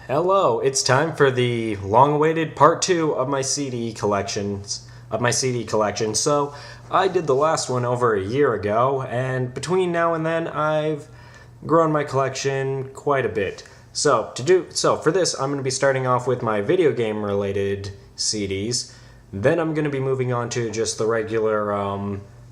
Hello, it's time for the long-awaited part 2 of my CD collections. So, I did the last one over a year ago, and between now and then, I've grown my collection quite a bit. So for this, I'm going to be starting off with my video game related CDs. Then I'm going to be moving on to just the regular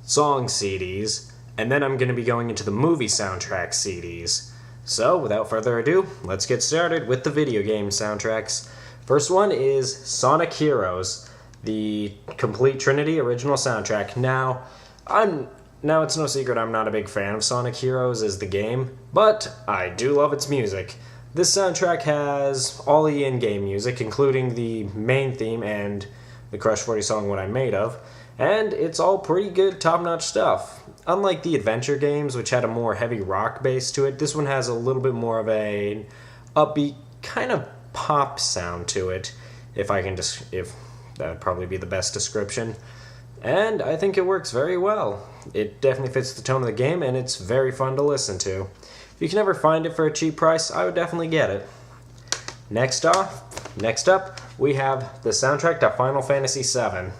song CDs, and then I'm going to be going into the movie soundtrack CDs. So, without further ado, let's get started with the video game soundtracks. First one is Sonic Heroes, the Complete Trinity original soundtrack. Now it's no secret I'm not a big fan of Sonic Heroes as the game, but I do love its music. This soundtrack has all the in-game music, including the main theme and the Crush 40 song What I'm Made Of, and it's all pretty good, top-notch stuff. Unlike the adventure games, which had a more heavy rock base to it, this one has a little bit more of an upbeat, kind of pop sound to it, if that would probably be the best description. And I think it works very well. It definitely fits the tone of the game, and it's very fun to listen to. If you can ever find it for a cheap price, I would definitely get it. Next up, we have the soundtrack to Final Fantasy VII.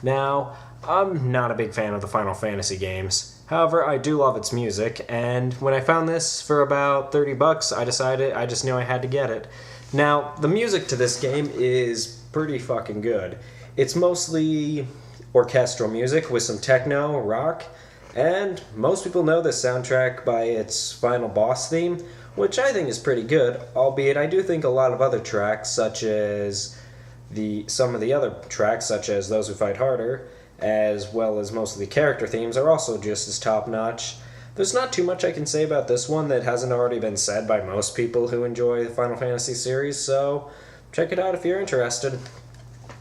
Now, I'm not a big fan of the Final Fantasy games. However, I do love its music, and when I found this for about $30, I just knew I had to get it. Now, the music to this game is pretty fucking good. It's mostly orchestral music with some techno, rock, and most people know this soundtrack by its final boss theme, which I think is pretty good, albeit I do think a lot of other tracks, such as some of the other tracks, such as Those Who Fight Harder, as well as most of the character themes, are also just as top-notch. There's not too much I can say about this one that hasn't already been said by most people who enjoy the Final Fantasy series, so check it out if you're interested.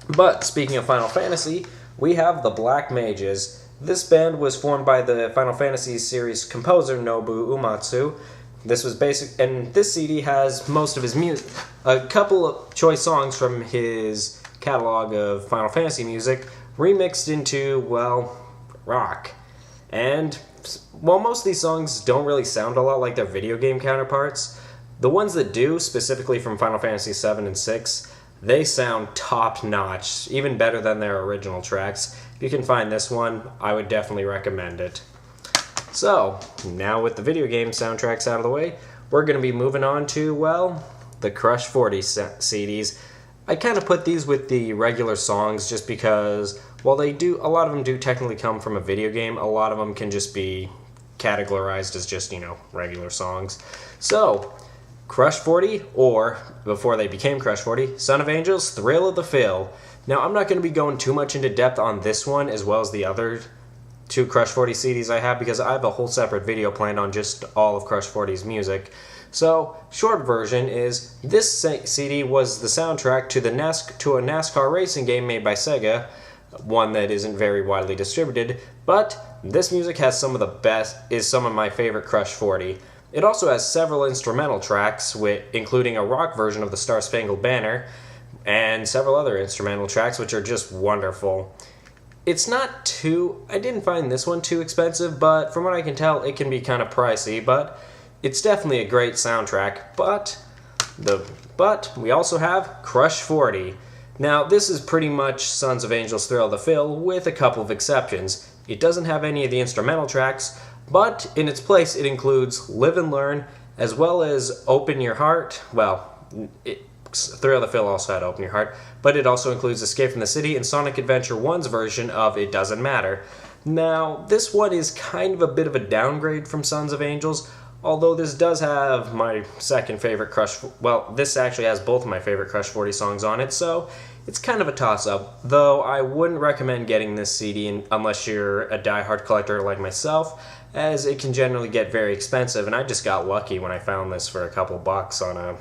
But speaking of Final Fantasy, we have the Black Mages. This band was formed by the Final Fantasy series composer Nobuo Uematsu. This was basic, and this CD has most of his music, a couple of choice songs from his catalog of Final Fantasy music, remixed into, well, rock. And while most of these songs don't really sound a lot like their video game counterparts, the ones that do, specifically from Final Fantasy VII and VI, they sound top-notch, even better than their original tracks. If you can find this one, I would definitely recommend it. So, now with the video game soundtracks out of the way, we're going to be moving on to, well, the Crush 40 CDs. I kind of put these with the regular songs just because, while a lot of them do technically come from a video game, a lot of them can just be categorized as just, regular songs. So, Crush 40, or, before they became Crush 40, Son of Angels, Thrill of the Fill. Now, I'm not going to be going too much into depth on this one, as well as the other two Crush 40 CDs I have, because I have a whole separate video planned on just all of Crush 40's music. So, short version is, this CD was the soundtrack to a NASCAR racing game made by Sega, one that isn't very widely distributed, but this music has some of my favorite Crush 40. It also has several instrumental tracks, including a rock version of the Star Spangled Banner, and several other instrumental tracks which are just wonderful. I didn't find this one too expensive, but from what I can tell, it can be kind of pricey, but it's definitely a great soundtrack. But we also have Crush 40. Now, this is pretty much Sons of Angels Thrill of the Fill, with a couple of exceptions. It doesn't have any of the instrumental tracks, but in its place it includes Live and Learn, as well as Open Your Heart. Thrill of the Fill also had Open Your Heart, but it also includes Escape from the City and Sonic Adventure 1's version of It Doesn't Matter. Now, this one is kind of a bit of a downgrade from Sons of Angels, although this does have my second favorite this actually has both of my favorite Crush 40 songs on it, so it's kind of a toss-up, though I wouldn't recommend getting this CD unless you're a die-hard collector like myself, as it can generally get very expensive, and I just got lucky when I found this for a couple bucks on a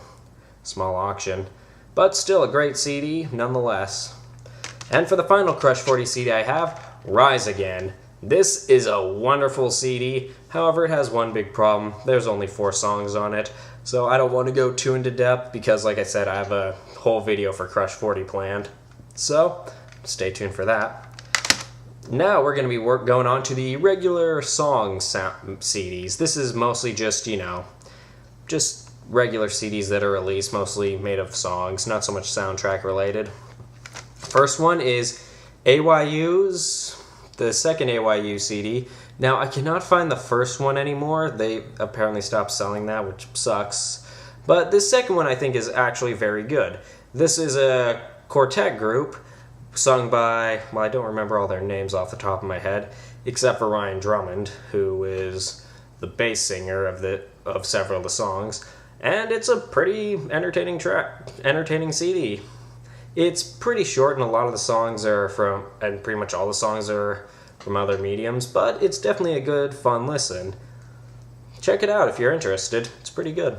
small auction. But still a great CD, nonetheless. And for the final Crush 40 CD I have, Rise Again. This is a wonderful CD, however it has one big problem. There's only 4 songs on it, so I don't want to go too into depth because, like I said, I have a whole video for Crush 40 planned. So, stay tuned for that. Now we're going to be going on to the regular song CDs. This is mostly just, just regular CDs that are released, mostly made of songs, not so much soundtrack related. First one is AYU's, the second AYU CD. Now, I cannot find the first one anymore. They apparently stopped selling that, which sucks. But this second one I think is actually very good. This is a quartet group sung by, well, I don't remember all their names off the top of my head, except for Ryan Drummond, who is the bass singer of several of the songs. And it's a pretty entertaining CD. It's pretty short, and a lot of the songs are and pretty much all the songs are from other mediums, but it's definitely a good, fun listen. Check it out if you're interested. It's pretty good.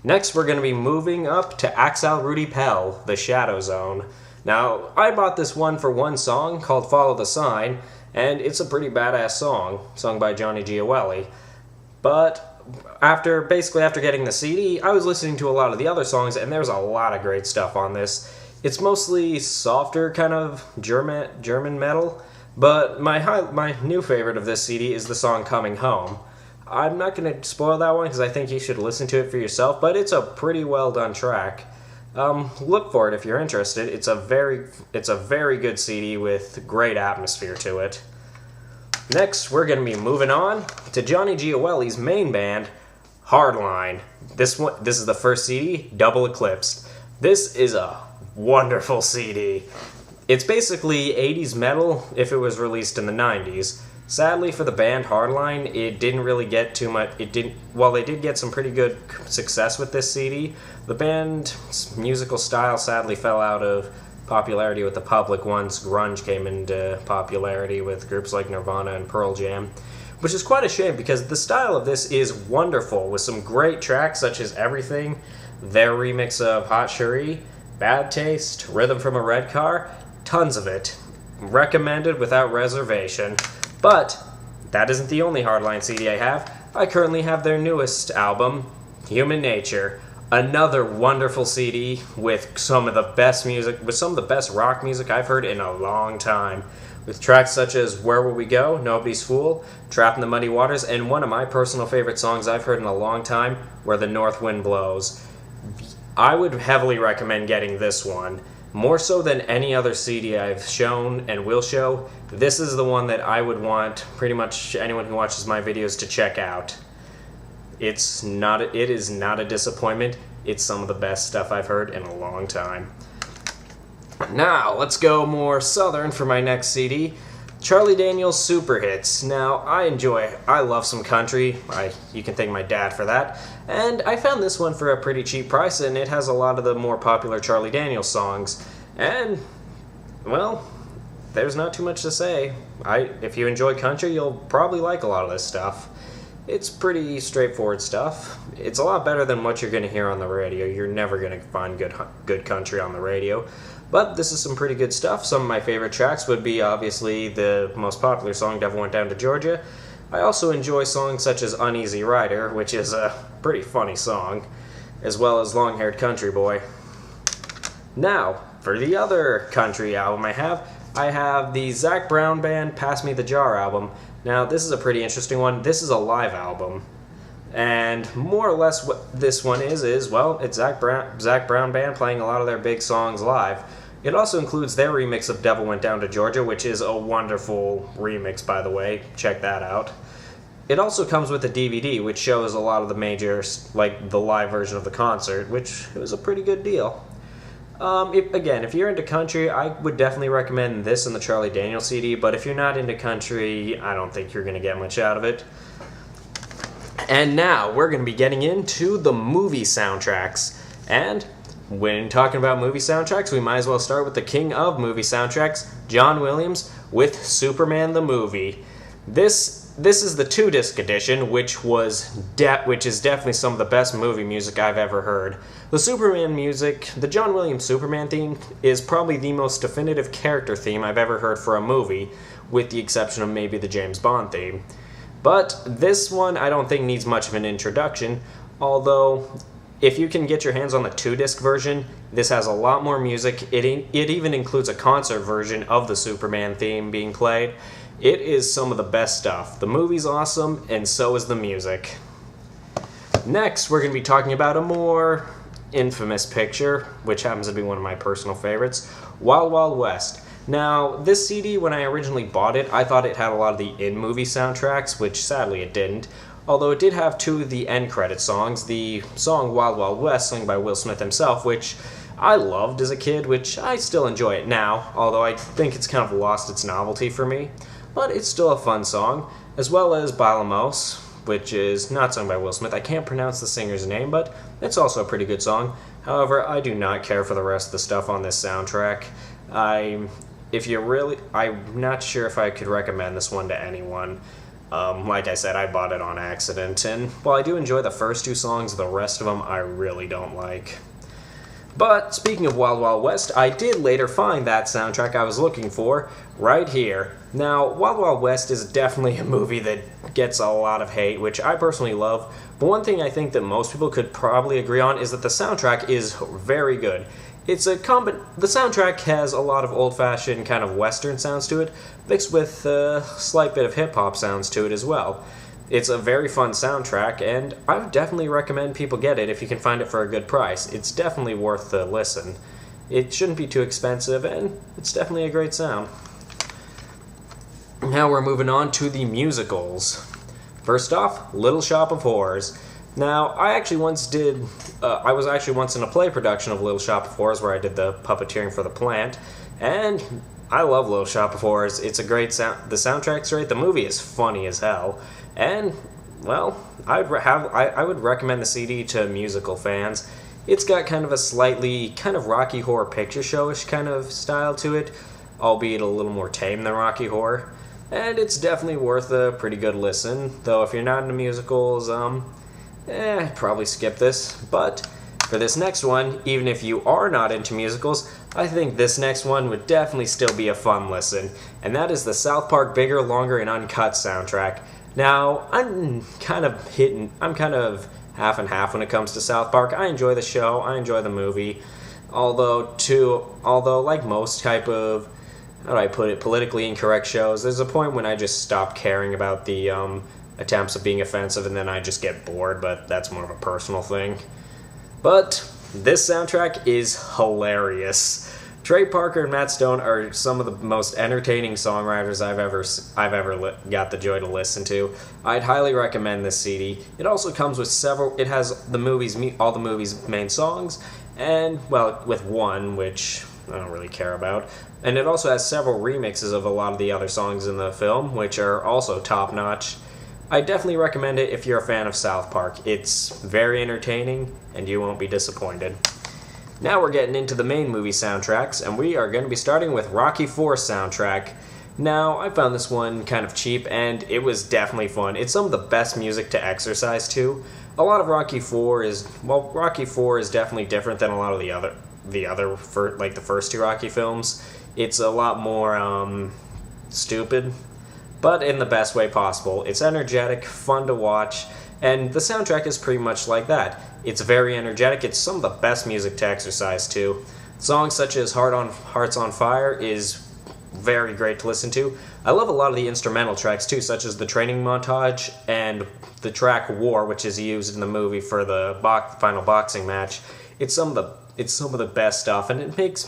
Next, we're going to be moving up to Axel Rudi Pell, The Shadow Zone. Now, I bought this one for one song called Follow the Sign, and it's a pretty badass song, sung by Johnny Gioeli. But after getting the CD, I was listening to a lot of the other songs, and there's a lot of great stuff on this. It's mostly softer kind of German metal, but my new favorite of this CD is the song Coming Home. I'm not going to spoil that one because I think you should listen to it for yourself, but it's a pretty well done track. Look for it if you're interested. It's a very good CD with great atmosphere to it. Next, we're going to be moving on to Johnny Gioeli's main band, Hardline. This is the first CD, Double Eclipsed. This is a wonderful CD. It's basically 80s metal if it was released in the 90s. Sadly for the band Hardline, it didn't really get too much. While they did get some pretty good success with this CD, the band's musical style sadly fell out of popularity with the public once grunge came into popularity with groups like Nirvana and Pearl Jam, which is quite a shame because the style of this is wonderful with some great tracks such as Everything, their remix of Hot Cherie, Bad Taste, Rhythm from a Red Car, tons of it. Recommended without reservation. But that isn't the only Hardline CD I have. I currently have their newest album, Human Nature. Another wonderful CD with some of the best music, with some of the best rock music I've heard in a long time. With tracks such as Where Will We Go, Nobody's Fool, Trapped in the Muddy Waters, and one of my personal favorite songs I've heard in a long time, Where the North Wind Blows. I would heavily recommend getting this one. More so than any other CD I've shown and will show, this is the one that I would want pretty much anyone who watches my videos to check out. It is not a disappointment. It's some of the best stuff I've heard in a long time. Now, let's go more southern for my next CD. Charlie Daniels Super Hits. Now, I love some country. You can thank my dad for that. And I found this one for a pretty cheap price, and it has a lot of the more popular Charlie Daniels songs. And, well, there's not too much to say. If you enjoy country, you'll probably like a lot of this stuff. It's pretty straightforward stuff. It's a lot better than what you're going to hear on the radio. You're never going to find good country on the radio. But this is some pretty good stuff. Some of my favorite tracks would be obviously the most popular song, Devil Went Down to Georgia. I also enjoy songs such as Uneasy Rider, which is a pretty funny song, as well as Long-Haired Country Boy. Now, for the other country album I have the Zac Brown Band Pass Me the Jar album. Now, this is a pretty interesting one. This is a live album. And more or less what this one is well, it's Zac Brown Band playing a lot of their big songs live. It also includes their remix of Devil Went Down to Georgia, which is a wonderful remix, by the way. Check that out. It also comes with a DVD, which shows a lot of the majors, like the live version of the concert, which was a pretty good deal. If you're into country, I would definitely recommend this and the Charlie Daniels CD, but if you're not into country, I don't think you're going to get much out of it. And now, we're going to be getting into the movie soundtracks. And when talking about movie soundtracks, we might as well start with the king of movie soundtracks, John Williams, with Superman the Movie. This is the 2-disc edition, which is definitely some of the best movie music I've ever heard. The Superman music, the John Williams Superman theme, is probably the most definitive character theme I've ever heard for a movie, with the exception of maybe the James Bond theme. But this one I don't think needs much of an introduction, although if you can get your hands on the 2-disc version, this has a lot more music. It even includes a concert version of the Superman theme being played. It is some of the best stuff. The movie's awesome, and so is the music. Next, we're going to be talking about a more infamous picture, which happens to be one of my personal favorites, Wild Wild West. Now, this CD, when I originally bought it, I thought it had a lot of the in-movie soundtracks, which sadly it didn't. Although it did have two of the end credit songs, the song Wild Wild West, sung by Will Smith himself, which I loved as a kid, which I still enjoy it now, although I think it's kind of lost its novelty for me. But it's still a fun song, as well as Balamos, which is not sung by Will Smith. I can't pronounce the singer's name, but it's also a pretty good song. However, I do not care for the rest of the stuff on this soundtrack. I'm not sure if I could recommend this one to anyone. Like I said, I bought it on accident, and while I do enjoy the first two songs, the rest of them I really don't like. But speaking of Wild Wild West, I did later find that soundtrack I was looking for right here. Now, Wild Wild West is definitely a movie that gets a lot of hate, which I personally love, but one thing I think that most people could probably agree on is that the soundtrack is very good. The soundtrack has a lot of old-fashioned kind of Western sounds to it, mixed with a slight bit of hip-hop sounds to it as well. It's a very fun soundtrack, and I would definitely recommend people get it if you can find it for a good price. It's definitely worth the listen. It shouldn't be too expensive, and it's definitely a great sound. Now we're moving on to the musicals. First off, Little Shop of Horrors. Now, I was actually once in a play production of Little Shop of Horrors where I did the puppeteering for the plant, and I love Little Shop of Horrors. It's a great sound. The soundtrack's great. The movie is funny as hell, and well, I would recommend the CD to musical fans. It's got kind of a slightly kind of Rocky Horror Picture Show-ish kind of style to it, albeit a little more tame than Rocky Horror, and it's definitely worth a pretty good listen. Though if you're not into musicals, probably skip this. But for this next one, even if you are not into musicals, I think this next one would definitely still be a fun listen, and that is the South Park Bigger, Longer, and Uncut soundtrack. Now, I'm kind of half and half when it comes to South Park. I enjoy the show, I enjoy the movie, although like most type of, how do I put it, politically incorrect shows, there's a point when I just stop caring about the attempts of being offensive, and then I just get bored, but that's more of a personal thing. But this soundtrack is hilarious. Trey Parker and Matt Stone are some of the most entertaining songwriters I've ever got the joy to listen to. I'd highly recommend this CD. It also comes with it has all the movie's main songs, and, well, with one, which I don't really care about. And it also has several remixes of a lot of the other songs in the film, which are also top-notch. I definitely recommend it if you're a fan of South Park. It's very entertaining, and you won't be disappointed. Now we're getting into the main movie soundtracks, and we are going to be starting with Rocky IV soundtrack. Now, I found this one kind of cheap, and it was definitely fun. It's some of the best music to exercise to. A lot of Rocky IV is definitely different than a lot of the first two Rocky films. It's a lot more, stupid, but in the best way possible. It's energetic, fun to watch, and the soundtrack is pretty much like that. It's very energetic. It's some of the best music to exercise to. Songs such as Hearts on Fire is very great to listen to. I love a lot of the instrumental tracks too, such as the training montage and the track War, which is used in the movie for the final boxing match. It's some of the best stuff, and it's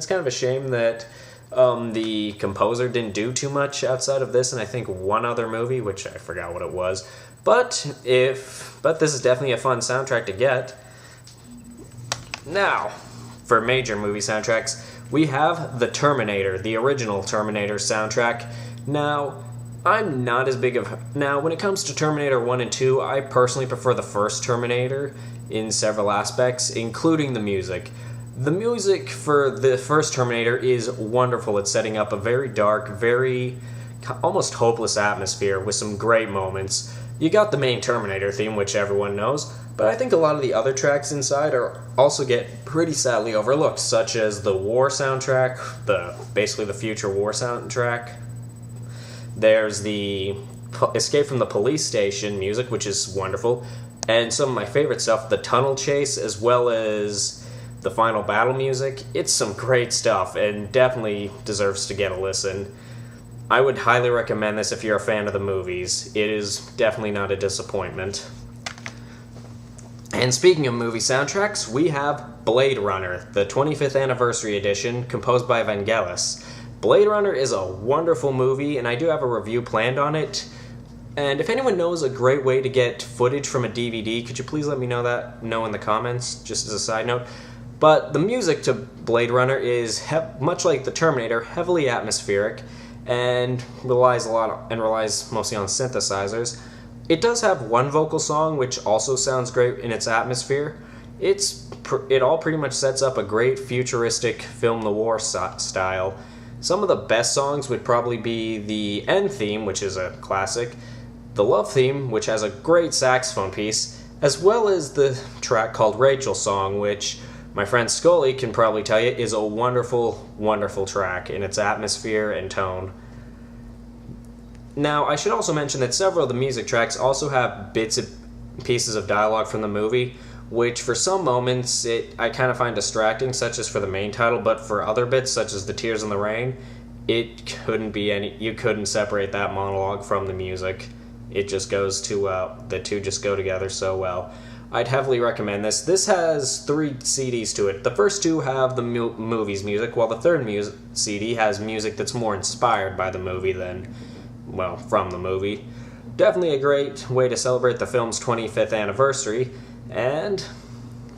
kind of a shame that the composer didn't do too much outside of this, and I think one other movie, which I forgot what it was. But this is definitely a fun soundtrack to get. Now, for major movie soundtracks, we have the Terminator, the original Terminator soundtrack. Now, when it comes to Terminator 1 and 2, I personally prefer the first Terminator in several aspects, including the music. The music for the first Terminator is wonderful. It's setting up a very dark, very almost hopeless atmosphere with some great moments. You got the main Terminator theme, which everyone knows, but I think a lot of the other tracks inside also get pretty sadly overlooked, such as the War soundtrack, basically the future War soundtrack. There's the Escape from the Police Station music, which is wonderful, and some of my favorite stuff, the Tunnel Chase, as well as the Final Battle music. It's some great stuff, and definitely deserves to get a listen. I would highly recommend this if you're a fan of the movies. It is definitely not a disappointment. And speaking of movie soundtracks, we have Blade Runner, the 25th anniversary edition, composed by Vangelis. Blade Runner is a wonderful movie, and I do have a review planned on it. And if anyone knows a great way to get footage from a DVD, could you please let me know in the comments, just as a side note. But the music to Blade Runner is, much like the Terminator, heavily atmospheric, and relies mostly on synthesizers. It does have one vocal song, which also sounds great in its atmosphere. It all pretty much sets up a great futuristic film noir style. Some of the best songs would probably be the end theme, which is a classic, the love theme, which has a great saxophone piece, as well as the track called Rachel Song, which my friend Scully can probably tell you is a wonderful, wonderful track in its atmosphere and tone. Now, I should also mention that several of the music tracks also have bits and pieces of dialogue from the movie, which for some moments I kind of find distracting, such as for the main title, but for other bits, such as the Tears in the Rain, you couldn't separate that monologue from the music. It just goes too well. The two just go together so well. I'd heavily recommend this. This has 3 CDs to it. The first 2 have the movie's music, while the third CD has music that's more inspired by the movie than, well, from the movie. Definitely a great way to celebrate the film's 25th anniversary.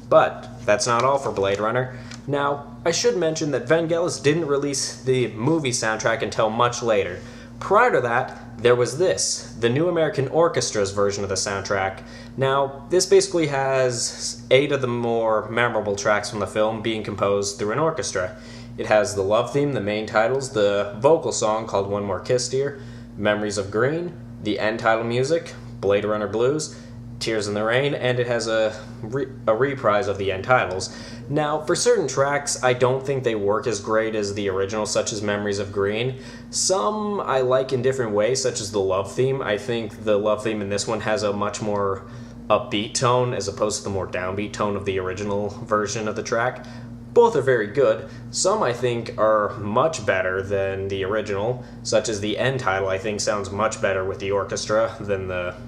But that's not all for Blade Runner. Now, I should mention that Vangelis didn't release the movie soundtrack until much later. Prior to that, there was the New American Orchestra's version of the soundtrack. Now, this basically has 8 of the more memorable tracks from the film being composed through an orchestra. It has the love theme, the main titles, the vocal song called One More Kiss Dear, Memories of Green, the end title music, Blade Runner Blues, Tears in the Rain, and it has a reprise of the end titles. Now, for certain tracks, I don't think they work as great as the original, such as Memories of Green. Some I like in different ways, such as the love theme. I think the love theme in this one has a much more upbeat tone as opposed to the more downbeat tone of the original version of the track. Both are very good. Some I think are much better than the original, such as the end title I think sounds much better with the orchestra than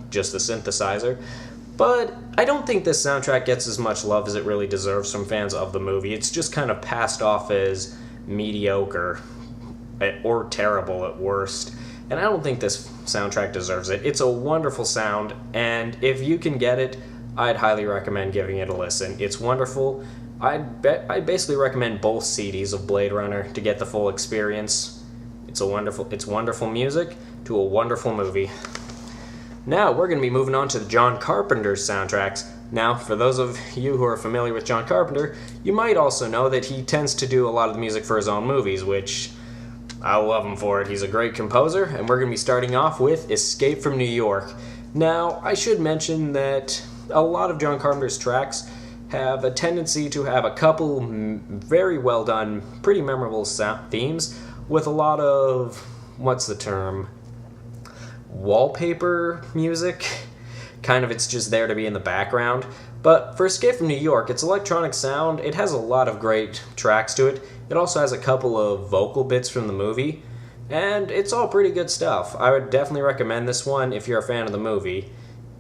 just the synthesizer. But I don't think this soundtrack gets as much love as it really deserves from fans of the movie. It's just kind of passed off as mediocre or terrible at worst. And I don't think this soundtrack deserves it. It's a wonderful sound, and if you can get it, I'd highly recommend giving it a listen. It's wonderful. I'd basically recommend both CDs of Blade Runner to get the full experience. It's wonderful music to a wonderful movie. Now we're going to be moving on to John Carpenter's soundtracks. Now, for those of you who are familiar with John Carpenter, you might also know that he tends to do a lot of the music for his own movies, which I love him for it. He's a great composer, and we're going to be starting off with Escape from New York. Now, I should mention that a lot of John Carpenter's tracks have a tendency to have a couple very well done, pretty memorable themes with a lot of, wallpaper music. Kind of, it's just there to be in the background. But for Escape from New York, it's electronic sound. It has a lot of great tracks to it. It also has a couple of vocal bits from the movie, and it's all pretty good stuff. I would definitely recommend this one if you're a fan of the movie.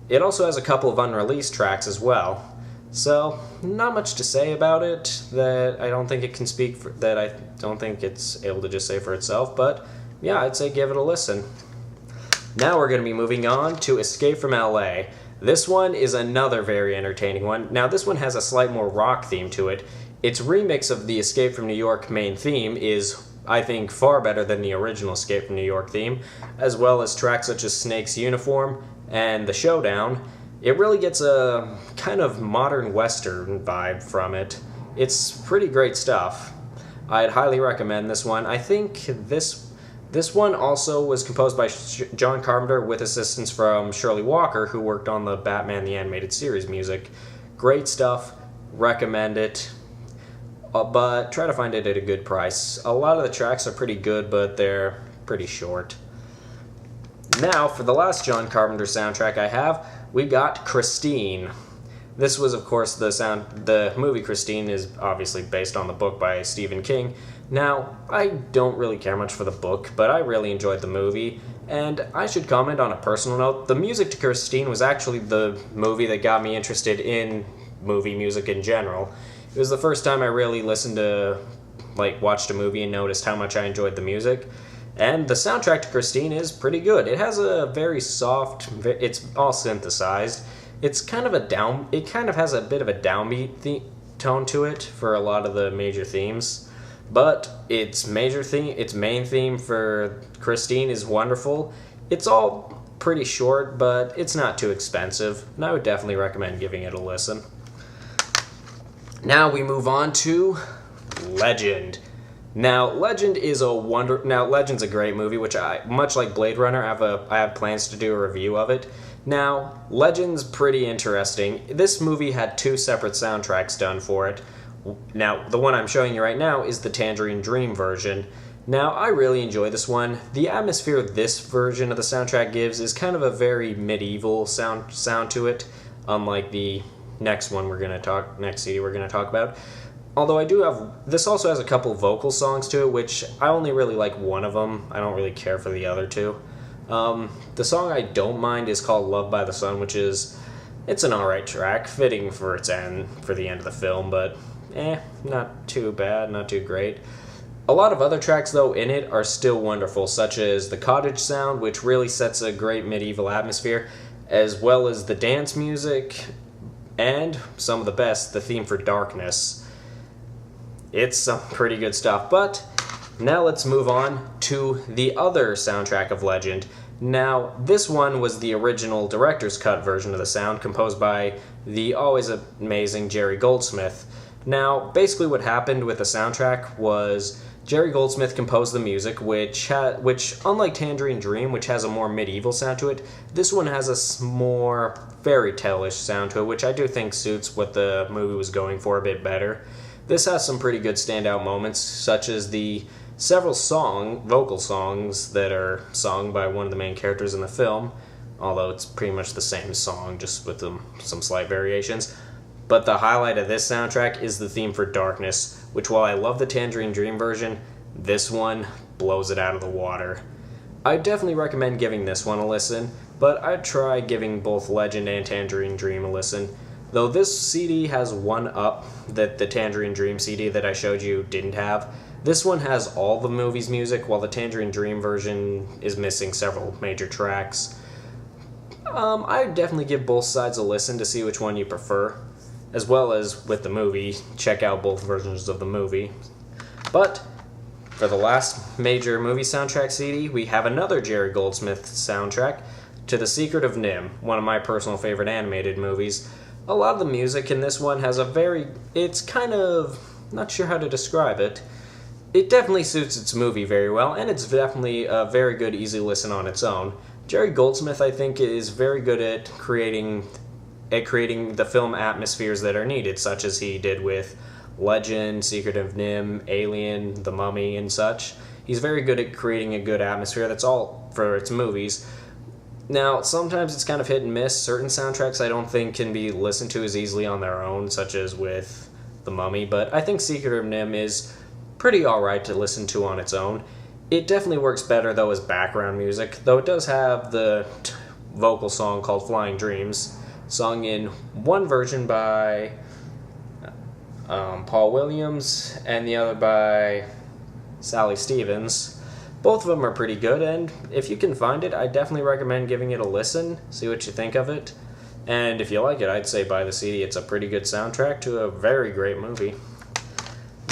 It also has a couple of unreleased tracks as well. So, not much to say about it that I don't think it can speak for, that I don't think it's able to just say for itself, but yeah, I'd say give it a listen. Now we're going to be moving on to Escape from LA. This one is another very entertaining one. Now this one has a slight more rock theme to it. Its remix of the Escape from New York main theme is, I think, far better than the original Escape from New York theme, as well as tracks such as Snake's Uniform and The Showdown. It really gets a kind of modern western vibe from it. It's pretty great stuff. I'd highly recommend this one. I think this one also was composed by John Carpenter with assistance from Shirley Walker, who worked on the Batman the Animated Series music. Great stuff. Recommend it. But try to find it at a good price. A lot of the tracks are pretty good, but they're pretty short. Now, for the last John Carpenter soundtrack I have, we got Christine. This was, of course, the movie Christine is obviously based on the book by Stephen King. Now, I don't really care much for the book, but I really enjoyed the movie, and I should comment on a personal note. The music to Christine was actually the movie that got me interested in movie music in general. It was the first time I really watched a movie and noticed how much I enjoyed the music. And the soundtrack to Christine is pretty good. It has a very soft, it's all synthesized. It kind of has a bit of a downbeat tone to it for a lot of the major themes. But its main theme for Christine is wonderful. It's all pretty short, but it's not too expensive, and I would definitely recommend giving it a listen. Now we move on to Legend. Now, Legend's a great movie, which much like Blade Runner, I have plans to do a review of it. Now, Legend's pretty interesting. This movie had 2 separate soundtracks done for it. Now, the one I'm showing you right now is the Tangerine Dream version. Now, I really enjoy this one. The atmosphere this version of the soundtrack gives is kind of a very medieval sound to it, unlike the next CD we're going to talk about. Although this also has a couple vocal songs to it, which I only really like one of them. I don't really care for the other 2. The song I don't mind is called Love by the Sun, it's an alright track, fitting for the end of the film, but not too bad, not too great. A lot of other tracks, though, in it are still wonderful, such as the cottage sound, which really sets a great medieval atmosphere, as well as the dance music, and some of the best, the theme for Darkness. It's some pretty good stuff, but now let's move on to the other soundtrack of Legend. Now, this one was the original director's cut version of the sound, composed by the always amazing Jerry Goldsmith. Now, basically what happened with the soundtrack was Jerry Goldsmith composed the music, which unlike Tangerine Dream, which has a more medieval sound to it, this one has a more fairy tale-ish sound to it, which I do think suits what the movie was going for a bit better. This has some pretty good standout moments, such as the several vocal songs that are sung by one of the main characters in the film, although it's pretty much the same song, just with some slight variations. But the highlight of this soundtrack is the theme for Darkness, which while I love the Tangerine Dream version, this one blows it out of the water. I definitely recommend giving this one a listen, but I'd try giving both Legend and Tangerine Dream a listen. Though this CD has one up that the Tangerine Dream CD that I showed you didn't have, this one has all the movie's music, while the Tangerine Dream version is missing several major tracks. I'd definitely give both sides a listen to see which one you prefer. As well as with the movie, check out both versions of the movie. But for the last major movie soundtrack CD, we have another Jerry Goldsmith soundtrack to The Secret of NIMH, one of my personal favorite animated movies. A lot of the music in this one has it's kind of, not sure how to describe it. It definitely suits its movie very well, and it's definitely a very good, easy listen on its own. Jerry Goldsmith, I think, is very good at creating the film atmospheres that are needed, such as he did with Legend, Secret of NIMH, Alien, The Mummy, and such. He's very good at creating a good atmosphere. That's all for its movies. Now, sometimes it's kind of hit and miss. Certain soundtracks I don't think can be listened to as easily on their own, such as with The Mummy, but I think Secret of NIMH is pretty alright to listen to on its own. It definitely works better, though, as background music, though it does have the vocal song called Flying Dreams, sung in one version by Paul Williams and the other by Sally Stevens. Both of them are pretty good, and if you can find it, I definitely recommend giving it a listen, see what you think of it. And if you like it, I'd say buy the CD. It's a pretty good soundtrack to a very great movie.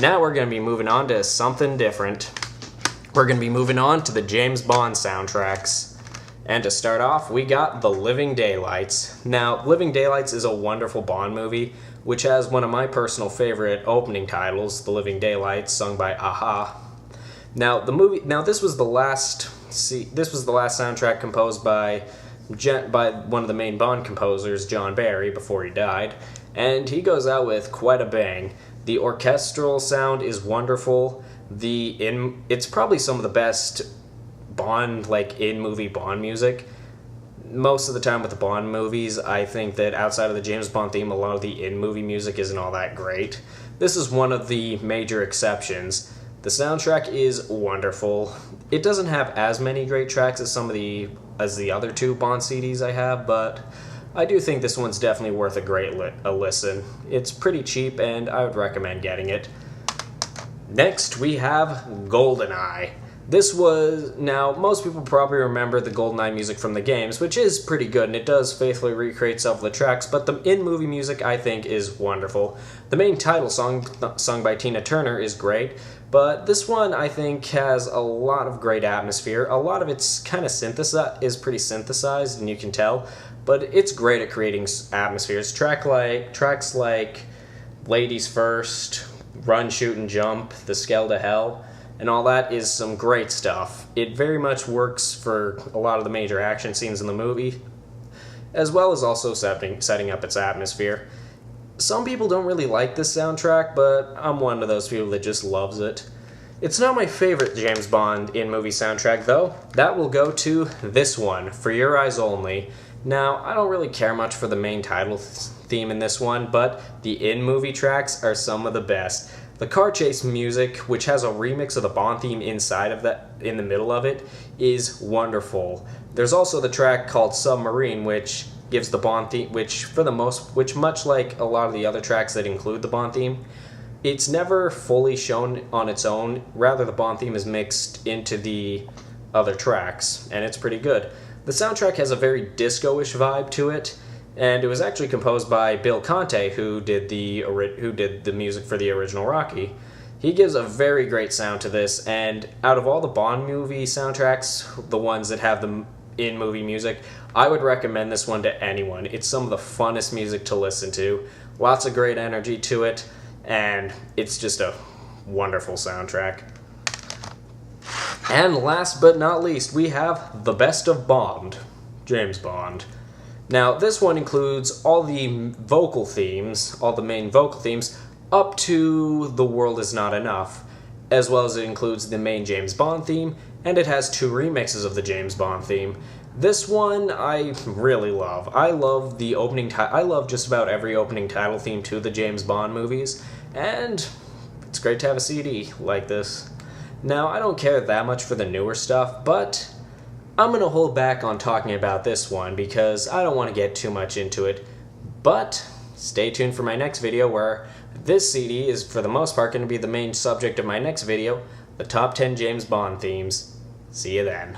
Now we're going to be moving on to something different. We're going to be moving on to the James Bond soundtracks. And to start off, we got The Living Daylights. Now, Living Daylights is a wonderful Bond movie, which has one of my personal favorite opening titles, The Living Daylights, sung by a-ha. Now, this was the last soundtrack composed by one of the main Bond composers, John Barry, before he died, and he goes out with quite a bang. The orchestral sound is wonderful. It's probably some of the best Bond, in-movie Bond music. Most of the time with the Bond movies, I think that outside of the James Bond theme, a lot of the in-movie music isn't all that great. This is one of the major exceptions. The soundtrack is wonderful. It doesn't have as many great tracks as the other 2 Bond CDs I have, but I do think this one's definitely worth a listen. It's pretty cheap, and I would recommend getting it. Next, we have GoldenEye. This was, now, most people probably remember the GoldenEye music from the games, which is pretty good, and it does faithfully recreate several of the tracks, but the in-movie music, I think, is wonderful. The main title song, sung by Tina Turner, is great, but this one, I think, has a lot of great atmosphere. A lot of it's kind of is pretty synthesized, and you can tell, but it's great at creating atmospheres. Tracks like Ladies First, Run, Shoot, and Jump, The Scale to Hell, and all that is some great stuff. It very much works for a lot of the major action scenes in the movie, as well as also setting up its atmosphere. Some people don't really like this soundtrack, but I'm one of those people that just loves it. It's not my favorite James Bond in-movie soundtrack, though. That will go to this one, For Your Eyes Only. Now, I don't really care much for the main title theme in this one, but the in-movie tracks are some of the best. The car chase music, which has a remix of the Bond theme inside of that, in the middle of it, is wonderful. There's also the track called Submarine, which gives the Bond theme, which much like a lot of the other tracks that include the Bond theme, it's never fully shown on its own. Rather, the Bond theme is mixed into the other tracks, and it's pretty good. The soundtrack has a very disco-ish vibe to it, and it was actually composed by Bill Conte, who did the music for the original Rocky. He gives a very great sound to this, and out of all the Bond movie soundtracks, the ones that have the in-movie music, I would recommend this one to anyone. It's some of the funnest music to listen to, lots of great energy to it, and it's just a wonderful soundtrack. And last but not least, we have The Best of Bond, James Bond. Now, this one includes all the main vocal themes, up to The World Is Not Enough, as well as it includes the main James Bond theme, and it has 2 remixes of the James Bond theme. This one I really love. I love the opening I love just about every opening title theme to the James Bond movies, and it's great to have a CD like this. Now, I don't care that much for the newer stuff, but I'm going to hold back on talking about this one because I don't want to get too much into it. But stay tuned for my next video, where this CD is for the most part going to be the main subject of my next video, the top 10 James Bond themes. See you then.